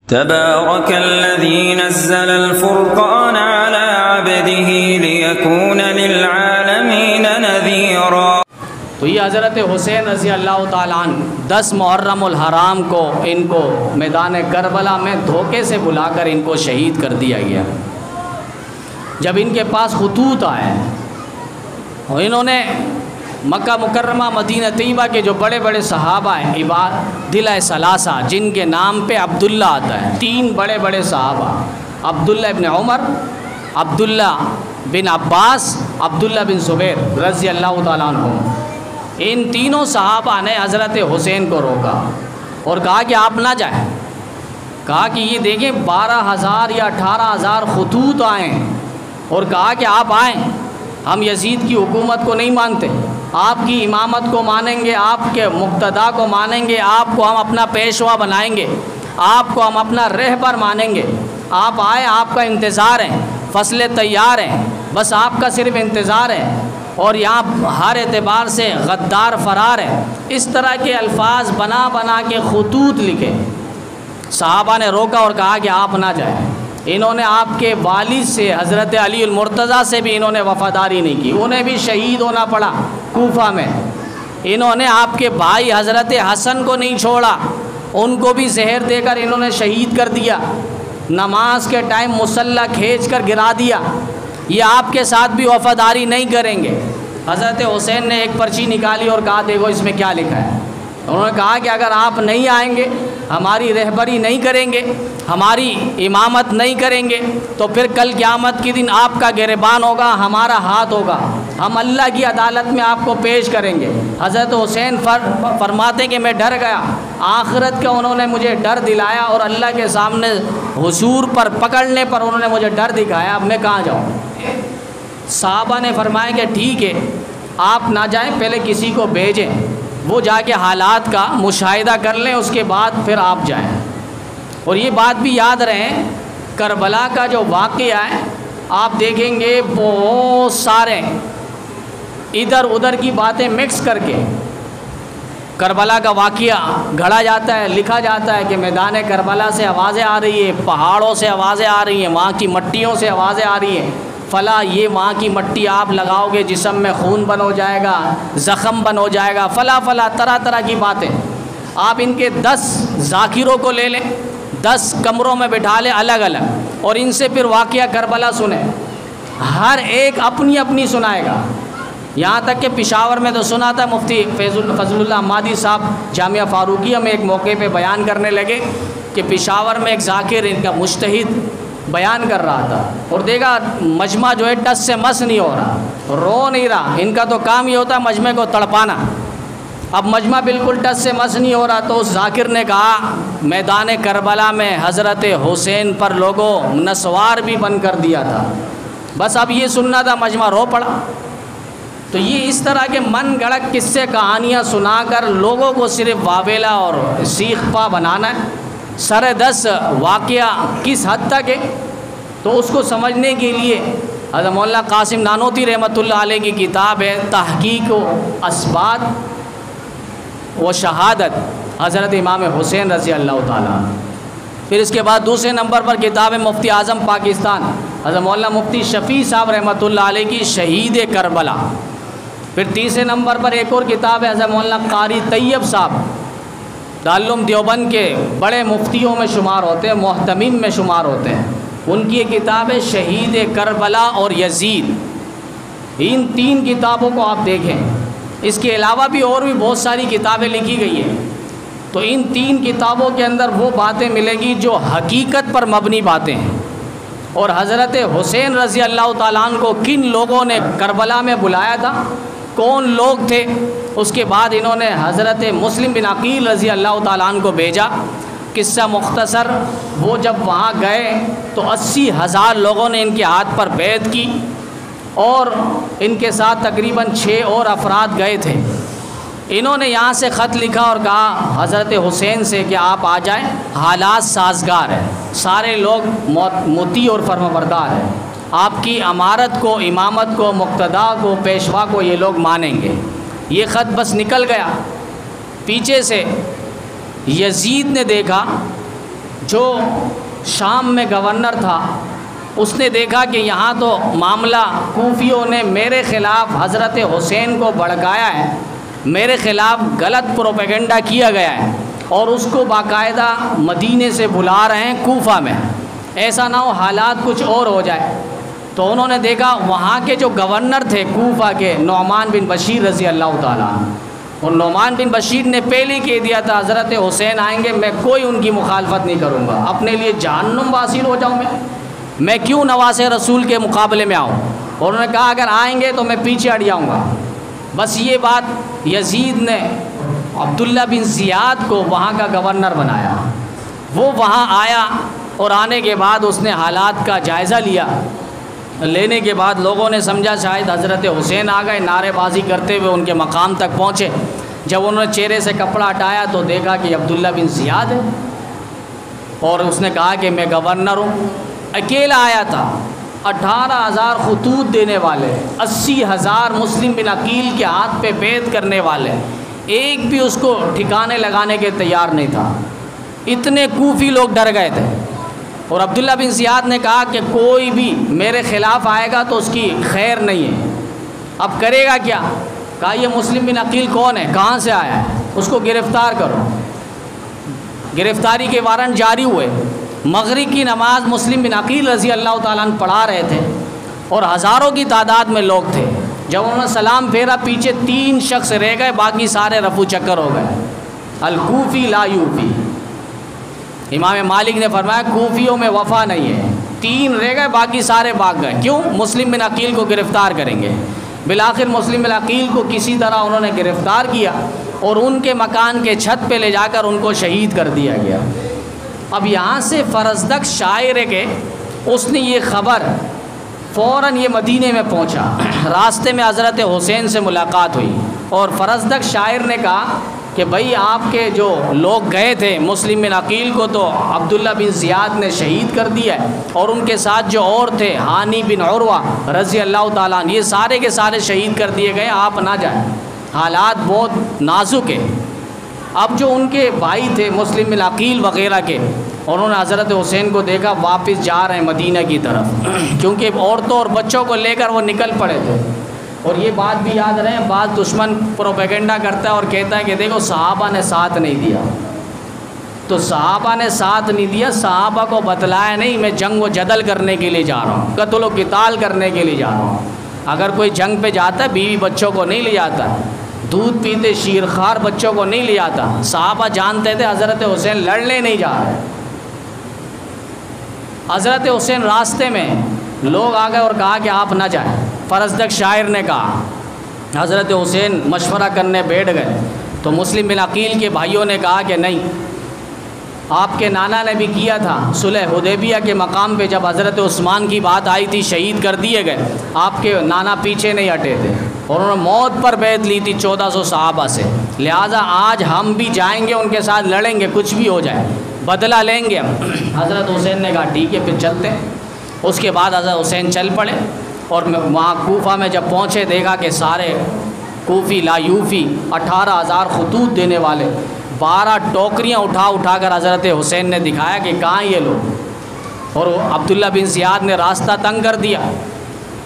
تبارك الذي نزل الفرقان على عبده ليكون للعالمين نذيرا۔ تو یہ حضرت حسین رضی اللہ تعالیٰ عنہ 10 محرم الحرام کو ان کو میدان کربلا میں دھوکے سے بلا کر ان کو شہید کر دیا گیا۔ جب ان کے پاس خطوط آئے اور انہوں نے مکہ مکرمہ مدینہ طیبہ کے جو بڑے بڑے صحابہ ہیں عبادلہ ثلاثہ جن کے نام پہ عبداللہ آتا ہے، 3 بڑے بڑے صحابہ، عبداللہ ابن عمر، عبداللہ بن عباس، عبداللہ بن زبیر رضی اللہ تعالیٰ عنہ، ان تینوں صحابہ نے حضرت حسین کو روکا اور کہا کہ آپ نہ جائیں۔ کہا کہ یہ دیکھیں 12,000 یا 18,000 خطوط آئیں اور کہا کہ آپ آئیں، ہم یزید کی حکومت کو نہیں مانتے، آپ کی امامت کو مانیں گے، آپ کے مقتدا کو مانیں گے، آپ کو ہم اپنا پیشوا بنائیں گے، آپ کو ہم اپنا رہبر مانیں گے، آپ آئیں، آپ کا انتظار ہے، فصلیں تیار ہیں، بس آپ کا صرف انتظار ہے، اور یہاں ہر اعتبار سے غدار فرار ہے۔ اس طرح کے الفاظ بنا بنا کے خطوط لکھے۔ صحابہ نے روکا اور کہا کہ آپ نہ جائیں۔ انہوں نے آپ کے والد سے حضرت علی المرتضیٰ سے بھی انہوں نے وفاداری نہیں کی، انہیں بھی شہید ہونا پڑا کوفہ میں۔ انہوں نے آپ کے بھائی حضرت حسن کو نہیں چھوڑا، ان کو بھی زہر دے کر انہوں نے شہید کر دیا۔ نماز کے ٹائم مسلح کھینچ کر گرا دیا۔ یہ آپ کے ساتھ بھی وفاداری نہیں کریں گے۔ حضرت حسین نے ایک پرچی نکالی اور کہا دیکھو اس میں کیا لکھا ہے۔ انہوں نے کہا کہ اگر آپ نہیں آئیں گے، ہماری رہبری نہیں کریں گے، ہماری امامت نہیں کریں گے، تو پھر کل قیامت کے دن آپ کا گریبان ہوگا، ہمارا ہاتھ ہوگا، ہم اللہ کی عدالت میں آپ کو پیش کریں گے۔ حضرت حسین فرماتے ہیں کہ میں ڈر گیا، آخرت کا انہوں نے مجھے ڈر دلایا اور اللہ کے سامنے حضور پر پکڑنے پر انہوں نے مجھے ڈر دکھایا، اب میں کہاں جاؤں۔ صحابہ نے فرمایا کہ ٹھیک ہے، آپ نہ جائیں، پہلے کسی کو بھیجیں، وہ جا کے حالات کا مشاہدہ کر لیں، اس کے بعد پھر آپ جائیں۔ اور یہ بات بھی یاد رہیں، کربلا کا جو واقعہ ہے آپ دیکھیں گے بہت سارے ادھر ادھر کی باتیں مکس کر کے کربلا کا واقعہ گھڑا جاتا ہے، لکھا جاتا ہے کہ میدان کربلا سے آوازیں آ رہی ہیں، پہاڑوں سے آوازیں آ رہی ہیں، وہاں کی مٹیوں سے آوازیں آ رہی ہیں، فلاں یہ وہاں کی مٹی آپ لگاؤ گے جسم میں خون بن ہو جائے گا، زخم بن ہو جائے گا، فلاں فلاں طرح طرح کی باتیں۔ آپ ان کے 10 ذاکروں کو لے لیں، 10 کمروں میں بٹھا لیں الگ الگ، اور ان سے پھر واقعہ کربلا سنیں، ہر ایک اپنی اپنی سنائے گا۔ یہاں تک کہ پشاور میں تو سنا تھا مفتی فضل اللہ حمادی صاحب جامعہ فاروقیہ میں ایک موقع پہ بیان کرنے لگے کہ پشاور میں ایک ذاکر ان کا مجتہد بیان کر رہا تھا اور دیکھا مجمع جو ہے ٹس سے مس نہیں ہو رہا، رو نہیں رہا، ان کا تو کام یہ ہوتا ہے مجمع کو تڑپانا۔ اب مجمع بالکل ٹس سے مس نہیں ہو رہا تو اس ذاکر نے کہا میدان کربلا میں حضرت حسین پر لوگوں نسوار بھی بن کر دیا تھا، بس اب یہ سننا تھا، مجمع رو پڑا۔ تو یہ اس طرح کے من گڑک قصے کہانیاں سنا کر لوگوں کو صرف واویلا اور سیخ پا بنانا ہے۔ سر 10 واقعہ کس حد تک ہے تو اس کو سمجھنے کے لیے حضرت مولانا قاسم نانوتوی رحمۃ اللہ علیہ کی کتاب ہے تحقیق و اثبات و شہادت حضرت امام حسین رضی اللہ تعالیٰ۔ پھر اس کے بعد دوسرے نمبر پر کتاب ہے مفتی اعظم پاکستان حضرت مولانا مفتی شفیع صاحب رحمۃ اللہ علیہ کی شہید کربلا۔ پھر تیسرے نمبر پر ایک اور کتاب ہے حضرت مولانا قاری طیب صاحب دارالعلوم دیوبند کے بڑے مفتیوں میں شمار ہوتے ہیں، محتمین میں شمار ہوتے ہیں، ان کی ایک کتاب ہے شہید کربلا اور یزید۔ ان 3 کتابوں کو آپ دیکھیں، اس کے علاوہ بھی اور بھی بہت ساری کتابیں لکھی گئی ہیں، تو ان 3 کتابوں کے اندر وہ باتیں ملیں گی جو حقیقت پر مبنی باتیں ہیں۔ اور حضرت حسین رضی اللہ تعالیٰ عنہ کو کن لوگوں نے کربلا میں بلایا تھا، کون لوگ تھے، اس کے بعد انہوں نے حضرت مسلم بن عقیل رضی اللہ تعالیٰ عنہ کو بھیجا۔ قصہ مختصر، وہ جب وہاں گئے تو 80,000 لوگوں نے ان کے ہاتھ پر بیعت کی اور ان کے ساتھ تقریباً 6 اور افراد گئے تھے۔ انہوں نے یہاں سے خط لکھا اور کہا حضرت حسین سے کہ آپ آ جائیں، حالات سازگار ہیں، سارے لوگ مطیع اور فرمانبردار ہیں، آپ کی امارت کو، امامت کو، مقتدا کو، پیشوا کو یہ لوگ مانیں گے۔ یہ خط بس نکل گیا۔ پیچھے سے یزید نے دیکھا جو شام میں گورنر تھا اس نے دیکھا کہ یہاں تو معاملہ کوفیوں نے میرے خلاف حضرت حسین کو بھڑکایا ہے، میرے خلاف غلط پروپیگنڈا کیا گیا ہے اور اس کو باقاعدہ مدینے سے بلا رہے ہیں کوفہ میں، ایسا نہ ہو حالات کچھ اور ہو جائے۔ تو انہوں نے دیکھا وہاں کے جو گورنر تھے کوفہ کے، نعمان بن بشیر رضی اللہ تعالیٰ عنہ، اور نعمان بن بشیر نے پہلے ہی کہہ دیا تھا حضرت حسین آئیں گے میں کوئی ان کی مخالفت نہیں کروں گا، اپنے لیے جہنم واصل ہو جاؤں میں کیوں نواز رسول کے مقابلے میں آؤں، اور انہوں نے کہا اگر آئیں گے تو میں پیچھے ہٹ جاؤں گا۔ بس یہ بات یزید نے عبداللہ بن زیاد کو وہاں کا گورنر بنایا، وہ وہاں آیا اور آنے کے بعد اس نے حالات کا جائزہ لیا، لینے کے بعد لوگوں نے سمجھا شاید حضرت حسین آ گئے، نعرے بازی کرتے ہوئے ان کے مقام تک پہنچے۔ جب انہوں نے چہرے سے کپڑا ہٹایا تو دیکھا کہ عبداللہ بن زیاد ہے، اور اس نے کہا کہ میں گورنر ہوں، اکیلا آیا تھا، 18,000 خطوط دینے والے، 80,000 مسلم بن عقیل کے ہاتھ پہ بیعت کرنے والے، ایک بھی اس کو ٹھکانے لگانے کے تیار نہیں تھا، اتنے کوفی لوگ ڈر گئے تھے۔ اور عبداللہ بن زیاد نے کہا کہ کوئی بھی میرے خلاف آئے گا تو اس کی خیر نہیں ہے، اب کرے گا کیا؟ کہا یہ مسلم بن عقیل کون ہے، کہاں سے آیا ہے، اس کو گرفتار کرو۔ گرفتاری کے وارنٹ جاری ہوئے۔ مغرب کی نماز مسلم بن عقیل رضی اللہ تعالیٰ عنہ پڑھا رہے تھے اور ہزاروں کی تعداد میں لوگ تھے۔ جب انہوں نے سلام پھیرا پیچھے 3 شخص رہ گئے، باقی سارے رفو چکر ہو گئے۔ الکوفی لا یوفی، امام مالک نے فرمایا کوفیوں میں وفا نہیں ہے، 3 رہ گئے باقی سارے بھاگ گئے، کیوں؟ مسلم بن عقیل کو گرفتار کریں گے۔ بالآخر مسلم بن عقیل کو کسی طرح انہوں نے گرفتار کیا اور ان کے مکان کے چھت پہ لے جا کر ان کو شہید کر دیا گیا۔ اب یہاں سے فرزدق شاعر ہے کہ اس نے یہ خبر فوراً یہ مدینے میں پہنچا، راستے میں حضرت حسین سے ملاقات ہوئی اور فرزدق شاعر نے کہا کہ بھائی آپ کے جو لوگ گئے تھے مسلم بن عقیل کو تو عبداللہ بن زیاد نے شہید کر دیا ہے، اور ان کے ساتھ جو اور تھے ہانی بن عروہ رضی اللہ تعالیٰ عنہ، یہ سارے کے سارے شہید کر دیے گئے، آپ نہ جائیں، حالات بہت نازک ہیں۔ اب جو ان کے بھائی تھے مسلم بن عقیل وغیرہ کے، انہوں نے حضرت حسین کو دیکھا واپس جا رہے ہیں مدینہ کی طرف، کیونکہ عورتوں اور بچوں کو لے کر وہ نکل پڑے تھے۔ اور یہ بات بھی یاد رہے، بعض دشمن پروپیگنڈا کرتا ہے اور کہتا ہے کہ دیکھو صحابہ نے ساتھ نہیں دیا، تو صحابہ نے ساتھ نہیں دیا، صحابہ کو بتلایا نہیں میں جنگ و جدل کرنے کے لیے جا رہا ہوں، قتل و قتال کرنے کے لیے جا رہا ہوں۔ اگر کوئی جنگ پہ جاتا ہے بیوی بچوں کو نہیں لے جاتا، دودھ پیتے شیرخوار بچوں کو نہیں لے جاتا۔ صحابہ جانتے تھے حضرت حسین لڑنے نہیں جا رہے۔ حضرت حسین راستے میں لوگ آ گئے اور کہا کہ آپ نہ جائیں۔ فرزدق شاعر نے کہا، حضرت حسین مشورہ کرنے بیٹھ گئے تو مسلم بن عقیل کے بھائیوں نے کہا کہ نہیں، آپ کے نانا نے بھی کیا تھا صلح حدیبیہ کے مقام پہ، جب حضرت عثمان کی بات آئی تھی شہید کر دیے گئے، آپ کے نانا پیچھے نہیں ہٹے تھے اور انہوں نے موت پر بیعت لی تھی 1400 صحابہ سے، لہٰذا آج ہم بھی جائیں گے ان کے ساتھ لڑیں گے، کچھ بھی ہو جائے بدلہ لیں گے ہم۔ حضرت حسین نے کہا ٹھیک ہے پھر چلتے ہیں۔ اس کے بعد حضرت حسین چل پڑے اور وہاں کوفہ میں جب پہنچے دیکھا کہ سارے کوفی لا یوفی 18,000 خطوط دینے والے 12 ٹوکریاں اٹھا کر حضرت حسین نے دکھایا کہ کہاں یہ لوگ، اور عبداللہ بن زیاد نے راستہ تنگ کر دیا۔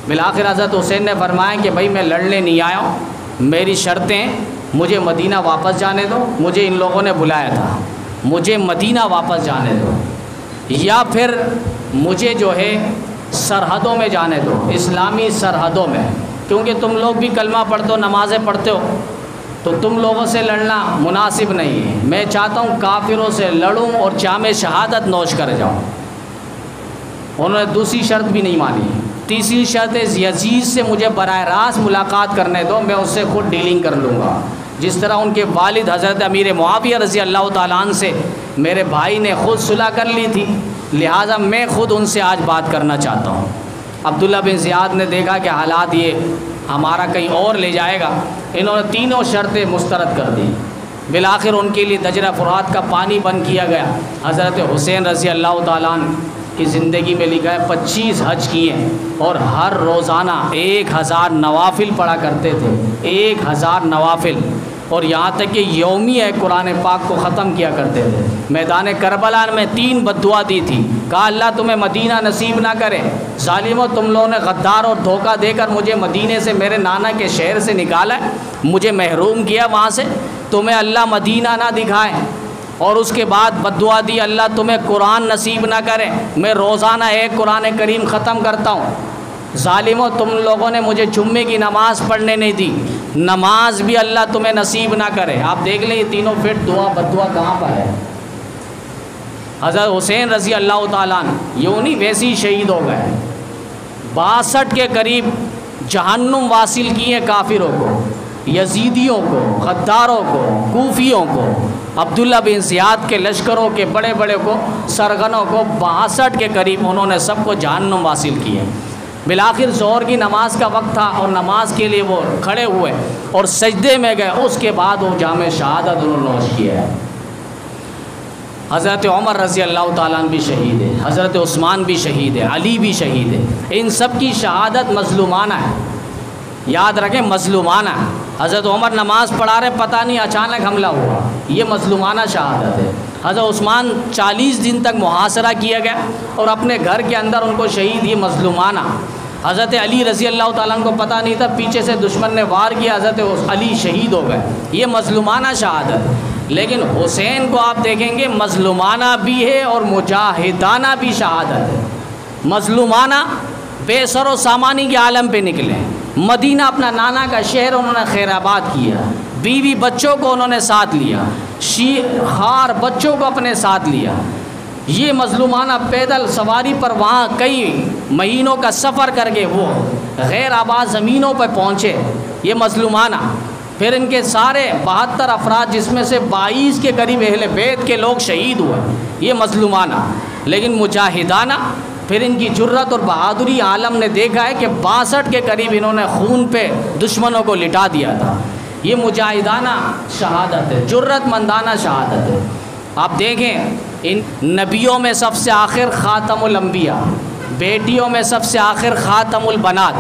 بالآخر حضرت حسین نے فرمایا کہ بھائی میں لڑنے نہیں آیا ہوں، میری شرطیں، مجھے مدینہ واپس جانے دو، مجھے ان لوگوں نے بلایا تھا، مجھے مدینہ واپس جانے دو، یا پھر مجھے جو ہے سرحدوں میں جانے دو، اسلامی سرحدوں میں، کیونکہ تم لوگ بھی کلمہ پڑھتے ہو، نمازیں پڑھتے ہو، تو تم لوگوں سے لڑنا مناسب نہیں ہے، میں چاہتا ہوں کافروں سے لڑوں اور جام شہادت نوش کر جاؤں۔ انہوں نے دوسری شرط بھی نہیں مانی۔ تیسری شرط ہے یزید سے مجھے براہ راست ملاقات کرنے دو، میں اس سے خود ڈیلنگ کر لوں گا، جس طرح ان کے والد حضرت امیر معاویہ رضی اللہ تعالیٰ عنہ سے میرے بھائی نے خود صلح کر لی تھی، لہٰذا میں خود ان سے آج بات کرنا چاہتا ہوں۔ عبداللہ بن زیاد نے دیکھا کہ حالات یہ ہمارا کہیں اور لے جائے گا، انہوں نے تینوں شرطیں مسترد کر دی۔ بالآخر ان کے لیے دجرہ فرات کا پانی بند کیا گیا۔ حضرت حسین رضی اللہ تعالیٰ عنہ کی زندگی میں لکھا ہے 25 حج کیے اور ہر روزانہ 1000 نوافل پڑھا کرتے تھے، 1000 نوافل، اور یہاں تک کہ یومی ہے قرآن پاک کو ختم کیا کرتے تھے۔ میدان کربلا میں 3 بددعا دی تھی، کہا اللہ تمہیں مدینہ نصیب نہ کرے، ظالموں تم لوگوں نے غدار اور دھوکہ دے کر مجھے مدینے سے، میرے نانا کے شہر سے نکالا ہے، مجھے محروم کیا وہاں سے، تمہیں اللہ مدینہ نہ دکھائے۔ اور اس کے بعد بددعا دی اللہ تمہیں قرآن نصیب نہ کرے، میں روزانہ ایک قرآن کریم ختم کرتا ہوں، ظالموں تم لوگوں نے مجھے جمعے کی نماز پڑھنے نہیں دی، نماز بھی اللہ تمہیں نصیب نہ کرے۔ آپ دیکھ لیں یہ تینوں پھر دعا بددعا کہاں پر ہے۔ حضرت حسین رضی اللہ تعالیٰ عنہ یوں نہیں ویسے ہی شہید ہو گئے، 62 کے قریب جہنم واصل کیے کافروں کو، یزیدیوں کو، غداروں کو، کوفیوں کو، عبداللہ بن زیاد کے لشکروں کے بڑے بڑے کو، سرغنوں کو 62 کے قریب انہوں نے سب کو جہنم واصل کیے۔ بالآخر ظہر کی نماز کا وقت تھا اور نماز کے لیے وہ کھڑے ہوئے اور سجدے میں گئے، اس کے بعد وہ جام شہادت انہوں نے نوش کیا ہے۔ حضرت عمر رضی اللہ تعالیٰ عنہ بھی شہید ہے، حضرت عثمان بھی شہید ہے، علی بھی شہید ہے، ان سب کی شہادت مظلومانہ ہے، یاد رکھیں مظلومانہ۔ حضرت عمر نماز پڑھا رہے، پتہ نہیں اچانک حملہ ہوا، یہ مظلومانہ شہادت ہے۔ حضرت عثمان 40 دن تک محاصرہ کیا گیا اور اپنے گھر کے اندر ان کو شہید، یہ مظلومانہ۔ حضرت علی رضی اللہ تعالیٰ عنہ کو پتہ نہیں تھا، پیچھے سے دشمن نے وار کیا، حضرت علی شہید ہو گئے، یہ مظلومانہ شہادت۔ لیکن حسین کو آپ دیکھیں گے مظلومانہ بھی ہے اور مجاہدانہ بھی شہادت ہے۔ مظلومانہ بے سر و سامانی کے عالم پہ نکلے، مدینہ اپنا نانا کا شہر انہوں نے خیر آباد کیا، بیوی بچوں کو انہوں نے ساتھ لیا، خار بچوں کو اپنے ساتھ لیا، یہ مظلومانہ پیدل سواری پر وہاں کئی مہینوں کا سفر کر کے وہ غیر آباد زمینوں پر پہنچے، یہ مظلومانہ۔ پھر ان کے سارے 72 افراد جس میں سے 22 کے قریب اہل بیت کے لوگ شہید ہوئے، یہ مظلومانہ۔ لیکن مجاہدانہ پھر ان کی جرت اور بہادری عالم نے دیکھا ہے کہ 62 کے قریب انہوں نے خون پہ دشمنوں کو لٹا دیا تھا، یہ مجاہدانہ شہادت ہے، جرت مندانہ شہادت ہے۔ آپ دیکھیں ان نبیوں میں سب سے آخر خاتم الانبیاء، بیٹیوں میں سب سے آخر خاتم البنات،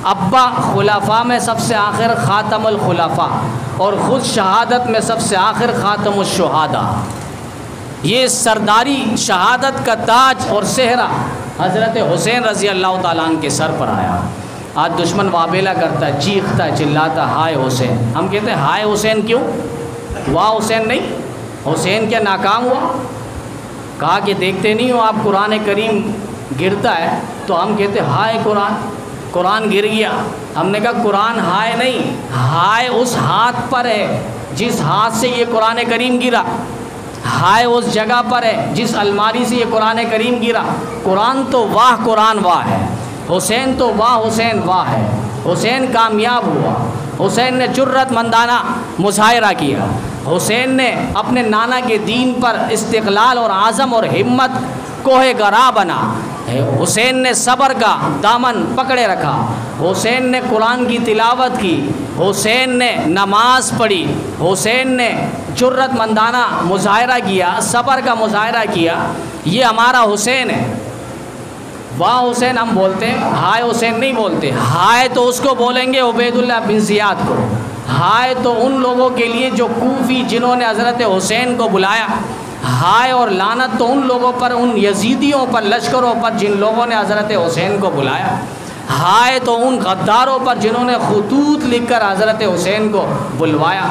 ابا خلفاء میں سب سے آخر خاتم الخلفاء، اور خود شہادت میں سب سے آخر خاتم الشہداء۔ یہ سرداری شہادت کا تاج اور صحرا حضرت حسین رضی اللہ تعالیٰ عنہ کے سر پر آیا۔ آج دشمن وابیلا کرتا ہے، چیختا ہے، چلاتا ہے، ہائے حسین۔ ہم کہتے ہیں ہائے حسین کیوں؟ واہ حسین نہیں، حسین کیا ناکام ہوا؟ کہا کہ دیکھتے نہیں ہو آپ قرآن کریم گرتا ہے تو ہم کہتے ہائے قرآن گر گیا۔ ہم نے کہا قرآن ہائے نہیں، ہائے اس ہاتھ پر ہے جس ہاتھ سے یہ قرآن کریم گرا، ہائے اس جگہ پر ہے جس الماری سے یہ قرآن کریم گرا۔ قرآن تو واہ قرآن واہ ہے، حسین تو واہ حسین واہ ہے۔ حسین کامیاب ہوا، حسین نے جرت مندانہ مظاہرہ کیا، حسین نے اپنے نانا کے دین پر استقلال اور عزم اور ہمت کوہ گرا بنا، حسین نے صبر کا دامن پکڑے رکھا، حسین نے قرآن کی تلاوت کی، حسین نے نماز پڑھی، حسین نے جرت مندانہ مظاہرہ کیا، صبر کا مظاہرہ کیا۔ یہ ہمارا حسین ہے۔ واہ حسین ہم بولتے ہیں، ہائے حسین نہیں بولتے۔ ہائے تو اس کو بولیں گے عبید اللہ بن زیاد کو، ہائے تو ان لوگوں کے لیے جو کوفی جنہوں نے حضرت حسین کو بلایا، ہائے اور لعنت تو ان لوگوں پر، ان یزیدیوں پر، لشکروں پر جن لوگوں نے حضرت حسین کو بلایا، ہائے تو ان غداروں پر جنہوں نے خطوط لکھ کر حضرت حسین کو بلوایا،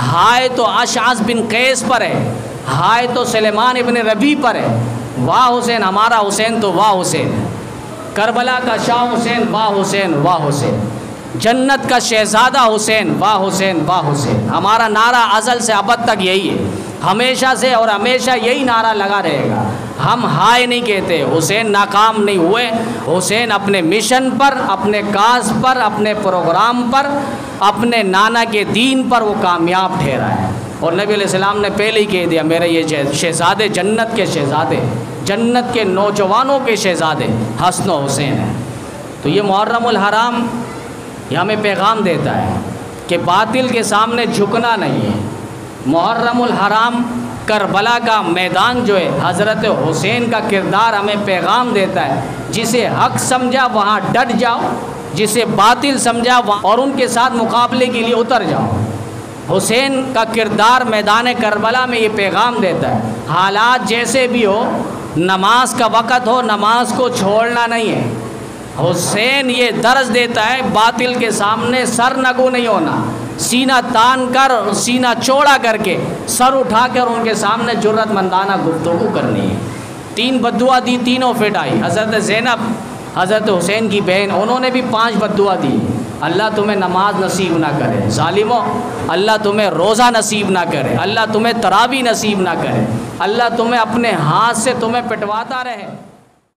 ہائے تو اشعث بن قیس پر ہے، ہائے تو سلیمان ابن ربیع پر ہے۔ واہ حسین، ہمارا حسین تو واہ حسین ہے، کربلا کا شاہ حسین، واہ حسین واہ حسین، جنت کا شہزادہ حسین، واہ حسین واہ حسین۔ ہمارا نعرہ ازل سے ابد تک یہی ہے، ہمیشہ سے اور ہمیشہ یہی نعرہ لگا رہے گا۔ ہم ہائے نہیں کہتے، حسین ناکام نہیں ہوئے، حسین اپنے مشن پر، اپنے کاز پر، اپنے پروگرام پر، اپنے نانا کے دین پر وہ کامیاب ٹھہرا ہے۔ اور نبی علیہ السلام نے پہلے ہی کہہ دیا میرے یہ شہزادے، جنت کے شہزادے، جنت کے نوجوانوں کے شہزادے حسن و حسین ہیں۔ تو یہ محرم الحرام یہ ہمیں پیغام دیتا ہے کہ باطل کے سامنے جھکنا نہیں ہے۔ محرم الحرام کربلا کا میدان جو ہے، حضرت حسین کا کردار ہمیں پیغام دیتا ہے، جسے حق سمجھا وہاں ڈٹ جاؤ، جسے باطل سمجھا وہاں اور ان کے ساتھ مقابلے کے لیے اتر جاؤ۔ حسین کا کردار میدان کربلا میں یہ پیغام دیتا ہے، حالات جیسے بھی ہو، نماز کا وقت ہو، نماز کو چھوڑنا نہیں ہے۔ حسین یہ درس دیتا ہے باطل کے سامنے سر نگو نہیں ہونا، سینہ تان کر، سینہ چوڑا کر کے، سر اٹھا کر ان کے سامنے جرأت مندانہ گفتگو کرنی ہے۔ 3 بددعا دی، تینوں فٹ آئی۔ حضرت زینب، حضرت حسین کی بہن، انہوں نے بھی 5 بددعا دی۔ اللہ تمہیں نماز نصیب نہ کرے، ظالموں، اللہ تمہیں روزہ نصیب نہ کرے، اللہ تمہیں تراویح نصیب نہ کرے، اللہ تمہیں اپنے ہاتھ سے تمہیں پٹواتا رہے۔